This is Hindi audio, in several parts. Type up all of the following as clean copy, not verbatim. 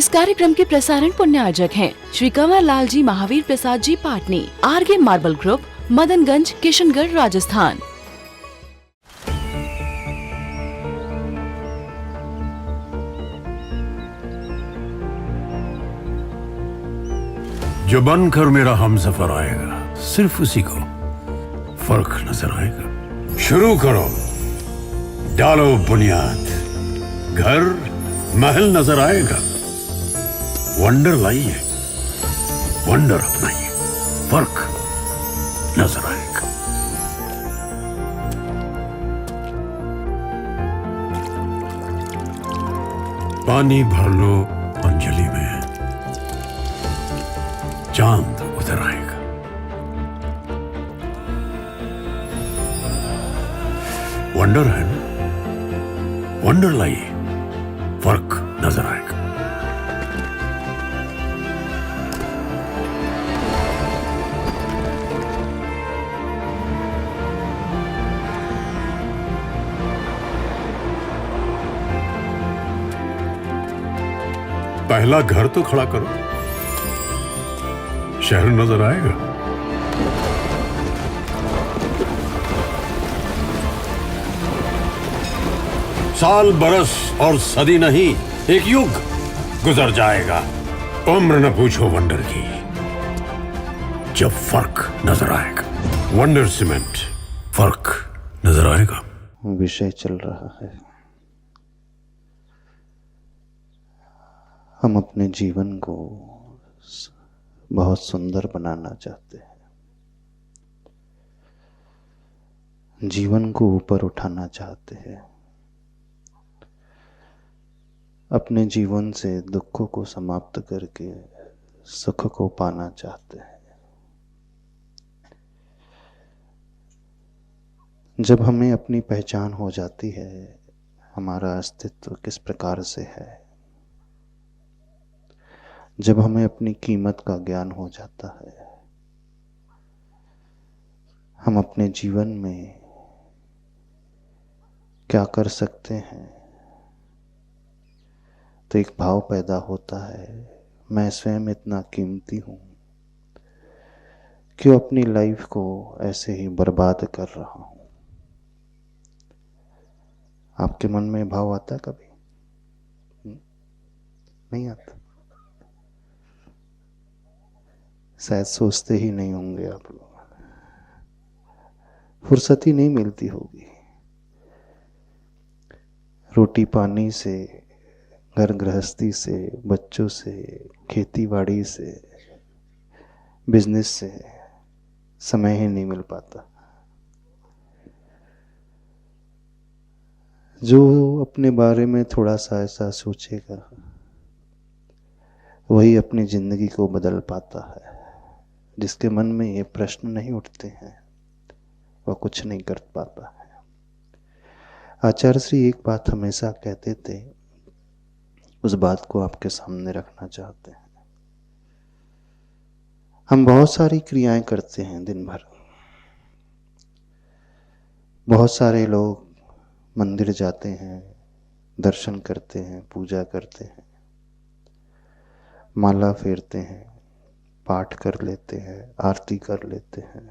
इस कार्यक्रम के प्रसारण पुण्यार्जक हैं Shri Kanwar Lal ji Mahavir Prasad ji Patni, RK marble group, Madanganj, Kishangarh, Rajasthan. जो बनकर मेरा हमसफर आएगा, सिर्फ उसी को फर्क नजर आएगा। शुरू करो, डालो बुनियाद, घर महल नजर आएगा। वंडर लाइए, वंडर अपनाइए, फर्क नजर आएगा। पानी भर लो अंजलि में, चांद उतर आएगा। वंडर है ना, वंडर लाइए, फर्क नजर आएगा। पहला घर तो खड़ा करो, शहर नजर आएगा। साल बरस और सदी नहीं, एक युग गुजर जाएगा। उम्र न पूछो वंडर की, जब फर्क नजर आएगा। वंडर सीमेंट, फर्क नजर आएगा। विषय चल रहा है, हम अपने जीवन को बहुत सुंदर बनाना चाहते हैं, जीवन को ऊपर उठाना चाहते हैं, अपने जीवन से दुखों को समाप्त करके सुख को पाना चाहते हैं। जब हमें अपनी पहचान हो जाती है, हमारा अस्तित्व किस प्रकार से है, जब हमें अपनी कीमत का ज्ञान हो जाता है, हम अपने जीवन में क्या कर सकते हैं, तो एक भाव पैदा होता है, मैं स्वयं इतना कीमती हूं, क्यों अपनी लाइफ को ऐसे ही बर्बाद कर रहा हूं। आपके मन में भाव आता है कभी? नहीं आता? शायद सोचते ही नहीं होंगे आप लोग, फुर्सत ही नहीं मिलती होगी। रोटी पानी से, घर गृहस्थी से, बच्चों से, खेती बाड़ी से, बिजनेस से समय ही नहीं मिल पाता। जो अपने बारे में थोड़ा सा ऐसा सोचेगा, वही अपनी जिंदगी को बदल पाता है। जिसके मन में ये प्रश्न नहीं उठते हैं, वह कुछ नहीं कर पाता है। आचार्य श्री एक बात हमेशा कहते थे, उस बात को आपके सामने रखना चाहते हैं। हम बहुत सारी क्रियाएं करते हैं दिन भर। बहुत सारे लोग मंदिर जाते हैं, दर्शन करते हैं, पूजा करते हैं, माला फेरते हैं, पाठ कर लेते हैं, आरती कर लेते हैं।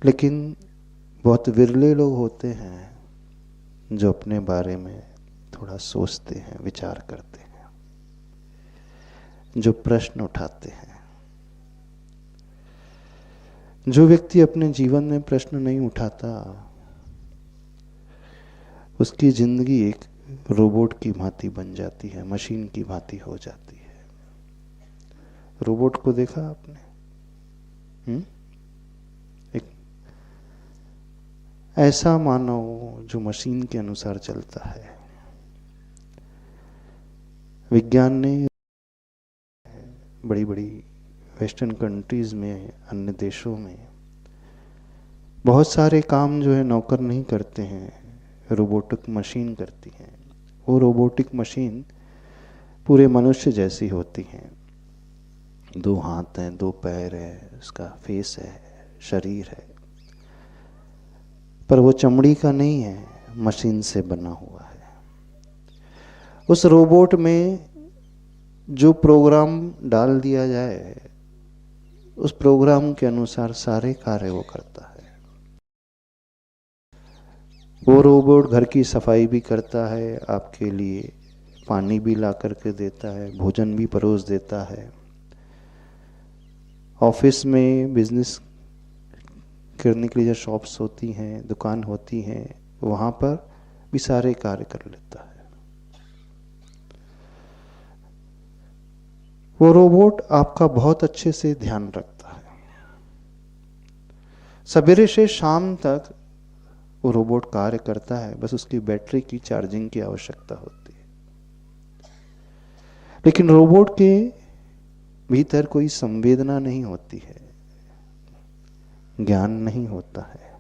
लेकिन बहुत विरले लोग होते हैं जो अपने बारे में थोड़ा सोचते हैं, विचार करते हैं, जो प्रश्न उठाते हैं। जो व्यक्ति अपने जीवन में प्रश्न नहीं उठाता, उसकी जिंदगी एक रोबोट की भांति बन जाती है, मशीन की भांति हो जाती है। रोबोट को देखा आपने? एक ऐसा मानव जो मशीन के अनुसार चलता है। विज्ञान ने बड़ी बड़ी वेस्टर्न कंट्रीज में, अन्य देशों में बहुत सारे काम जो है नौकर नहीं करते हैं, रोबोटिक मशीन करती हैं। वो रोबोटिक मशीन पूरे मनुष्य जैसी होती हैं। 2 हाथ हैं, 2 पैर है, उसका फेस है, शरीर है, पर वो चमड़ी का नहीं है, मशीन से बना हुआ है। उस रोबोट में जो प्रोग्राम डाल दिया जाए, उस प्रोग्राम के अनुसार सारे कार्य वो करता है। वो रोबोट घर की सफाई भी करता है, आपके लिए पानी भी ला करके देता है, भोजन भी परोस देता है। ऑफिस में बिजनेस करने के लिए जो शॉप्स होती हैं, दुकान होती हैं, वहाँ पर भी सारे कार्य कर लेता है। वो रोबोट आपका बहुत अच्छे से ध्यान रखता है। सवेरे से शाम तक वो रोबोट कार्य करता है, बस उसकी बैटरी की चार्जिंग की आवश्यकता होती है। लेकिन रोबोट के भीतर कोई संवेदना नहीं होती है, ज्ञान नहीं होता है,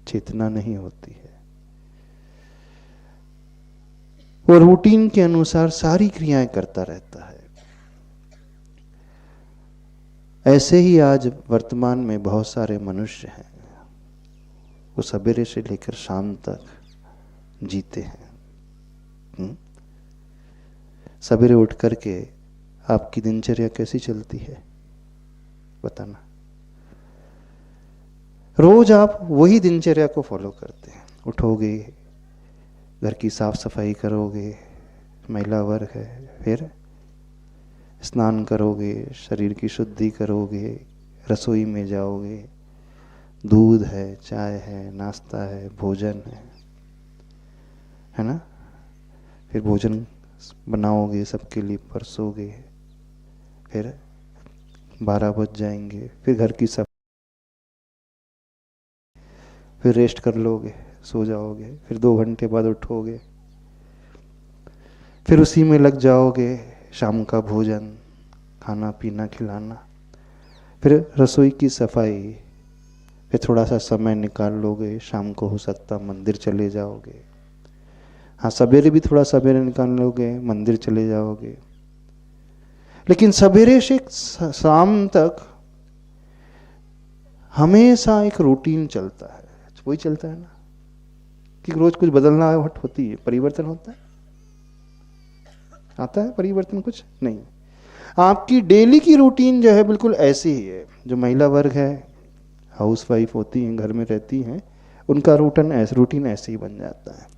चेतना नहीं होती है। वो रूटीन के अनुसार सारी क्रियाएं करता रहता है। ऐसे ही आज वर्तमान में बहुत सारे मनुष्य हैं, वो सवेरे से लेकर शाम तक जीते हैं। सवेरे उठ करके आपकी दिनचर्या कैसी चलती है बताना। रोज आप वही दिनचर्या को फॉलो करते हैं। उठोगे, घर की साफ सफाई करोगे, महिला वर्ग है, फिर स्नान करोगे, शरीर की शुद्धि करोगे, रसोई में जाओगे, दूध है, चाय है, नाश्ता है, भोजन है ना। फिर भोजन बनाओगे, सबके लिए परसोगे, फिर 12 बज जाएंगे, फिर घर की सब, फिर रेस्ट कर लोगे, सो जाओगे, फिर 2 घंटे बाद उठोगे, फिर उसी में लग जाओगे, शाम का भोजन, खाना पीना खिलाना, फिर रसोई की सफाई, फिर थोड़ा सा समय निकाल लोगे, शाम को हो सकता मंदिर चले जाओगे। हाँ, सवेरे भी थोड़ा सवेरे निकाल लोगे, मंदिर चले जाओगे। लेकिन सवेरे से शाम तक हमेशा एक रूटीन चलता है। वही चलता है ना कि रोज कुछ बदलना होती है, परिवर्तन होता है, आता है परिवर्तन, कुछ नहीं। आपकी डेली की रूटीन जो है बिल्कुल ऐसी ही है। जो महिला वर्ग है, हाउस वाइफ होती हैं, घर में रहती हैं, उनका रूटीन ऐसे ही बन जाता है।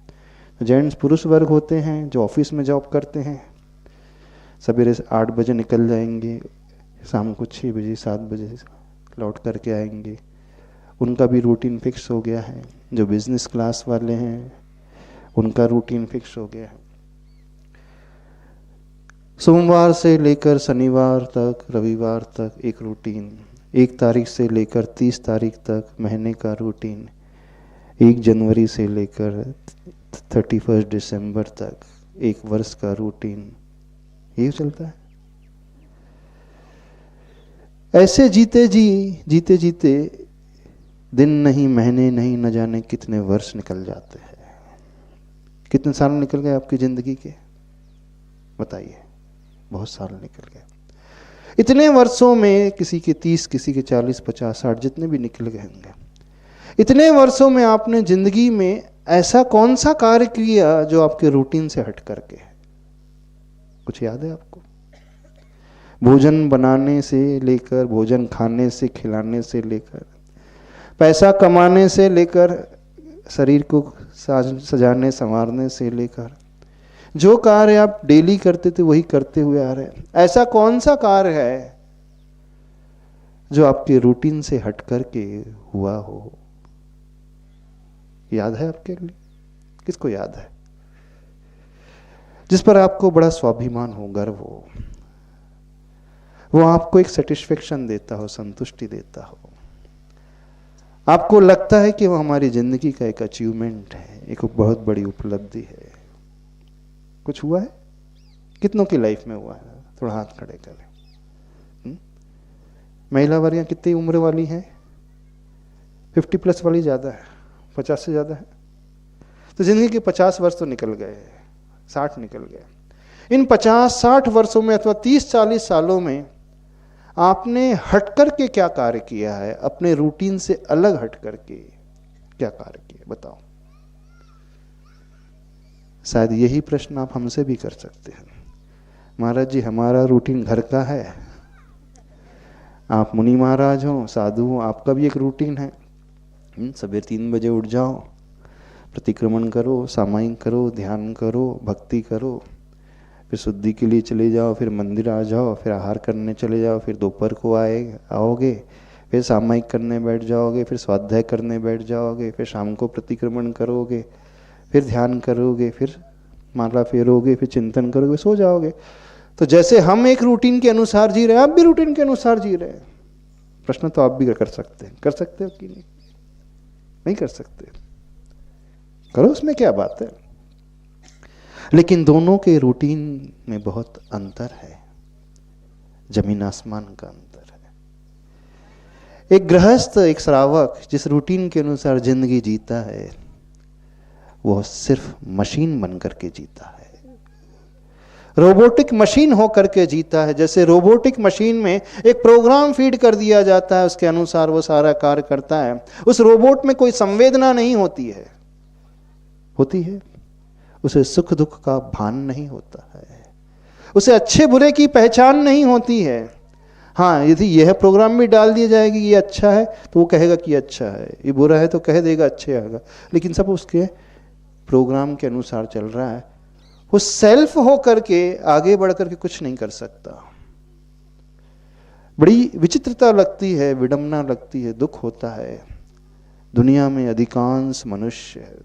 जेंट्स पुरुष वर्ग होते हैं जो ऑफिस में जॉब करते हैं, सवेरे से 8 बजे निकल जाएंगे, शाम को 6 बजे 7 बजे लौट करके आएंगे, उनका भी रूटीन फिक्स हो गया है। जो बिजनेस क्लास वाले हैं उनका रूटीन फिक्स हो गया है। सोमवार से लेकर शनिवार तक, रविवार तक एक रूटीन, 1 तारीख से लेकर 30 तारीख तक महीने का रूटीन, 1 जनवरी से लेकर 31 दिसंबर तक 1 वर्ष का रूटीन, ये चलता है। ऐसे जीते जीते दिन नहीं, महीने नहीं, न जाने कितने वर्ष निकल जाते हैं। कितने साल निकल गए आपकी जिंदगी के बताइए। बहुत साल निकल गए। इतने वर्षों में किसी के 30, किसी के 40, 50, 60 जितने भी निकल गए होंगे, इतने वर्षों में आपने जिंदगी में ऐसा कौन सा कार्य किया जो आपके रूटीन से हट करके है? कुछ याद है आपको? भोजन बनाने से लेकर, भोजन खाने से, खिलाने से लेकर, पैसा कमाने से लेकर, शरीर को सजाने संवारने से लेकर, जो कार्य आप डेली करते थे वही करते हुए आ रहे हैं। ऐसा कौन सा कार्य है जो आपके रूटीन से हट करके हुआ हो? याद है आपके लिए? किसको याद है? जिस पर आपको बड़ा स्वाभिमान हो, गर्व हो, वो आपको एक सेटिस्फेक्शन देता हो, संतुष्टि देता हो, आपको लगता है कि वो हमारी जिंदगी का एक अचीवमेंट है, एक बहुत बड़ी उपलब्धि है। कुछ हुआ है? कितनों की लाइफ में हुआ है? थोड़ा हाथ खड़े करें। महिला वर्ग कितनी उम्र वाली हैं? 50 प्लस वाली ज्यादा है, 50 से ज्यादा है। तो जिंदगी के 50 वर्ष तो निकल गए, 60 निकल गए। इन 50-60 वर्षों में अथवा 30-40 सालों में आपने हट करके क्या कार्य किया है? अपने रूटीन से अलग हट करके क्या कार्य किया बताओ? शायद यही प्रश्न आप हमसे भी कर सकते हैं। महाराज जी, हमारा रूटीन घर का है, आप मुनि महाराज हो, साधु हो, आपका भी एक रूटीन है। सवेरे 3 बजे उठ जाओ, प्रतिक्रमण करो, सामायिक करो, ध्यान करो, भक्ति करो, फिर शुद्धि के लिए चले जाओ, फिर मंदिर आ जाओ, फिर आहार करने चले जाओ, फिर दोपहर को आओगे, फिर सामायिक करने बैठ जाओगे, फिर स्वाध्याय करने बैठ जाओगे, फिर शाम को प्रतिक्रमण करोगे, फिर ध्यान करोगे, फिर माला फेरोगे, फिर चिंतन करोगे, सो जाओगे। तो जैसे हम एक रूटीन के अनुसार जी रहे हैं, आप भी रूटीन के अनुसार जी रहे हैं। प्रश्न तो आप भी कर सकते हैं, कर सकते हो कि नहीं? नहीं कर सकते, करो, उसमें क्या बात है। लेकिन दोनों के रूटीन में बहुत अंतर है, जमीन आसमान का अंतर है। एक गृहस्थ, एक श्रावक जिस रूटीन के अनुसार जिंदगी जीता है, वह सिर्फ मशीन बन करके जीता है, रोबोटिक मशीन हो करके जीता है। जैसे रोबोटिक मशीन में एक प्रोग्राम फीड कर दिया जाता है, उसके अनुसार वो सारा कार्य करता है। उस रोबोट में कोई संवेदना नहीं होती है, होती है उसे सुख दुख का भान नहीं होता है, उसे अच्छे बुरे की पहचान नहीं होती है। हाँ, यदि यह प्रोग्राम भी डाल दिया जाएगी, ये अच्छा है तो वो कहेगा कि अच्छा है, ये बुरा है तो कह देगा अच्छे आएगा, लेकिन सब उसके प्रोग्राम के अनुसार चल रहा है। वो सेल्फ हो करके आगे बढ़ करके कुछ नहीं कर सकता। बड़ी विचित्रता लगती है, विडंबना लगती है, दुख होता है। दुनिया में अधिकांश मनुष्य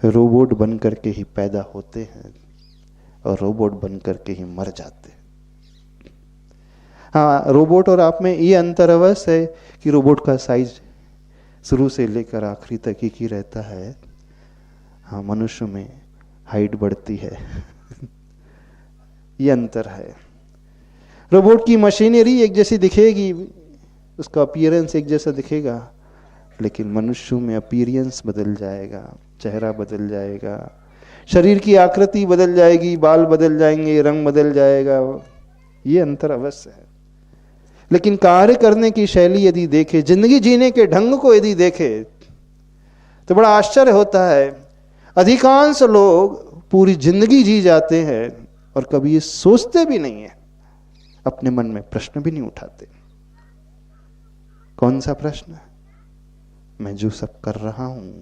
रोबोट बन करके ही पैदा होते हैं और रोबोट बन करके ही मर जाते हैं। हाँ, रोबोट और आप में ये अंतर अवश्य है कि रोबोट का साइज शुरू से लेकर आखिरी तक ही रहता है। हाँ, मनुष्य में हाइट बढ़ती है ये अंतर है। रोबोट की मशीनरी एक जैसी दिखेगी, उसका अपीयरेंस एक जैसा दिखेगा, लेकिन मनुष्यों में अपीयरेंस बदल जाएगा, चेहरा बदल जाएगा, शरीर की आकृति बदल जाएगी, बाल बदल जाएंगे, रंग बदल जाएगा। ये अंतर अवश्य है। लेकिन कार्य करने की शैली यदि देखे, जिंदगी जीने के ढंग को यदि देखे, तो बड़ा आश्चर्य होता है। अधिकांश लोग पूरी जिंदगी जी जाते हैं और कभी ये सोचते भी नहीं है, अपने मन में प्रश्न भी नहीं उठाते। कौन सा प्रश्न? मैं जो सब कर रहा हूं,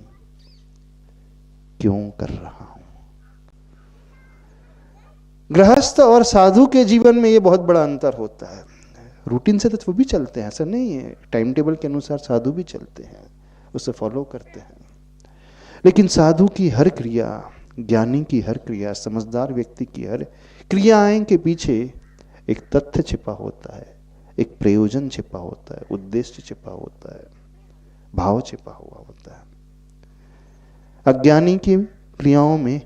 क्यों कर रहा हूं? गृहस्थ और साधु के जीवन में यह बहुत बड़ा अंतर होता है। रूटीन से तो वो भी चलते हैं, ऐसा नहीं है, टाइम टेबल के अनुसार साधु भी चलते हैं, उसे फॉलो करते हैं। लेकिन साधु की हर क्रिया, ज्ञानी की हर क्रिया, समझदार व्यक्ति की हर क्रियाएं के पीछे एक तथ्य छिपा होता है, एक प्रयोजन छिपा होता है, उद्देश्य छिपा होता है, भाव छिपा हुआ होता है। अज्ञानी की क्रियाओं में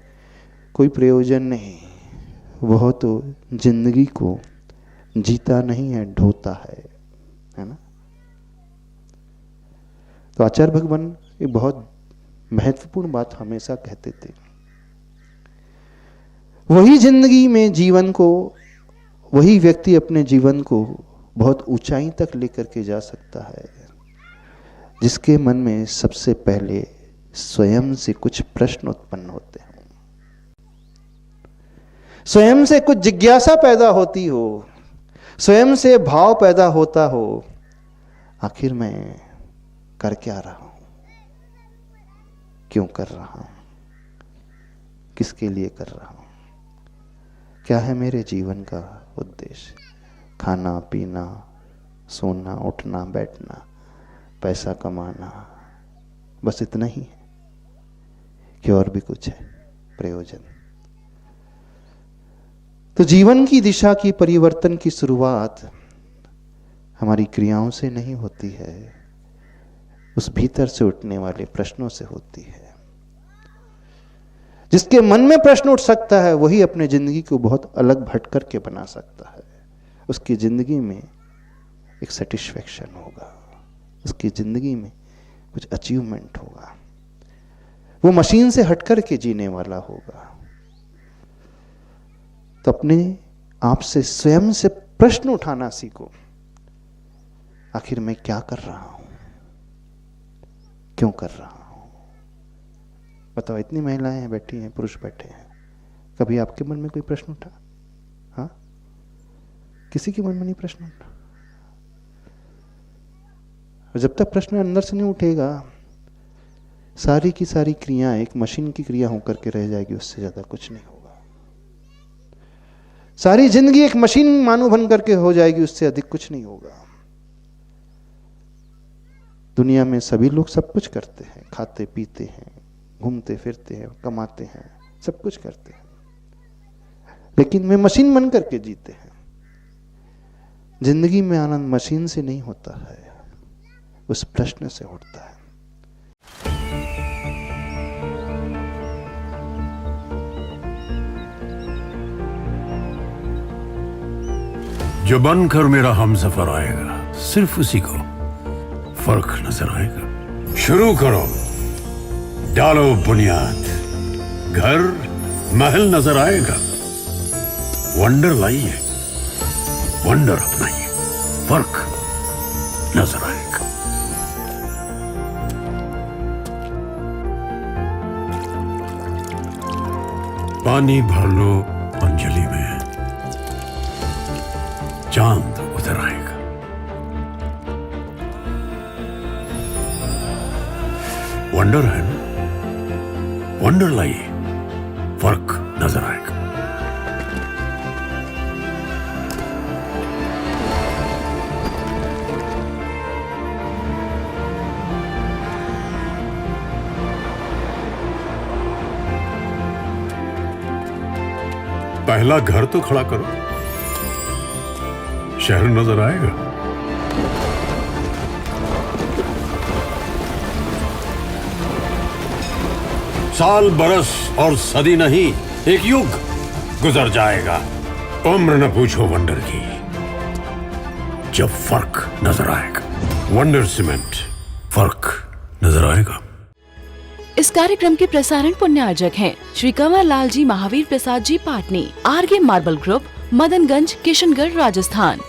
कोई प्रयोजन नहीं, वह तो जिंदगी को जीता नहीं है, ढोता है ना। तो आचार्य भगवान एक बहुत महत्वपूर्ण बात हमेशा कहते थे, वही जिंदगी में जीवन को, वही व्यक्ति अपने जीवन को बहुत ऊंचाई तक लेकर के जा सकता है जिसके मन में सबसे पहले स्वयं से कुछ प्रश्न उत्पन्न होते हैं, स्वयं से कुछ जिज्ञासा पैदा होती हो, स्वयं से भाव पैदा होता हो, आखिर मैं कर क्या रहा हूं, क्यों कर रहा हूं, किसके लिए कर रहा हूं, क्या है मेरे जीवन का उद्देश्य? खाना पीना, सोना, उठना, बैठना, पैसा कमाना, बस इतना ही है कि और भी कुछ है प्रयोजन? तो जीवन की दिशा की परिवर्तन की शुरुआत हमारी क्रियाओं से नहीं होती है, उस भीतर से उठने वाले प्रश्नों से होती है। जिसके मन में प्रश्न उठ सकता है वही अपने जिंदगी को बहुत अलग भटकर के बना सकता है। उसकी जिंदगी में एक सेटिस्फैक्शन होगा, उसकी जिंदगी में कुछ अचीवमेंट होगा, वो मशीन से हटकर के जीने वाला होगा। तो अपने आप से स्वयं से प्रश्न उठाना सीखो, आखिर मैं क्या कर रहा हूं, क्यों कर रहा हूं? बताओ, इतनी महिलाएं हैं, बैठी हैं, पुरुष बैठे हैं, कभी आपके मन में कोई प्रश्न उठा? हाँ, किसी के मन में नहीं प्रश्न उठा। और जब तक प्रश्न अंदर से नहीं उठेगा, सारी की सारी क्रिया एक मशीन की क्रिया होकर के रह जाएगी, उससे ज्यादा कुछ नहीं होगा। सारी जिंदगी एक मशीन मानो बन करके हो जाएगी, उससे अधिक कुछ नहीं होगा। दुनिया में सभी लोग सब कुछ करते हैं, खाते पीते हैं, घूमते फिरते हैं, कमाते हैं, सब कुछ करते हैं, लेकिन वे मशीन बन करके जीते हैं। जिंदगी में आनंद मशीन से नहीं होता है, उस प्रश्न से उठता है। जो बनकर मेरा हमसफर आएगा, सिर्फ उसी को फर्क नजर आएगा। शुरू करो, डालो बुनियाद, घर महल नजर आएगा। वंडर लाइए, वंडर अपनाइए, फर्क नजर आएगा। पानी भर लो अंजलि में, चांद उतर आएगा। वंडर है ना, वंडर लाइए, फर्क नजर आएगा। पहला घर तो खड़ा करो, शहर नजर आएगा। साल बरस और सदी नहीं, एक युग गुजर जाएगा। उम्र न पूछो वंडर की, जब फर्क नजर आएगा। वंडर सीमेंट, फर्क नजर आएगा। इस कार्यक्रम के प्रसारण पुण्यार्जक हैं श्री कंवर लाल जी महावीर प्रसाद जी पाटनी, आरगे मार्बल ग्रुप, मदनगंज, किशनगढ़, राजस्थान।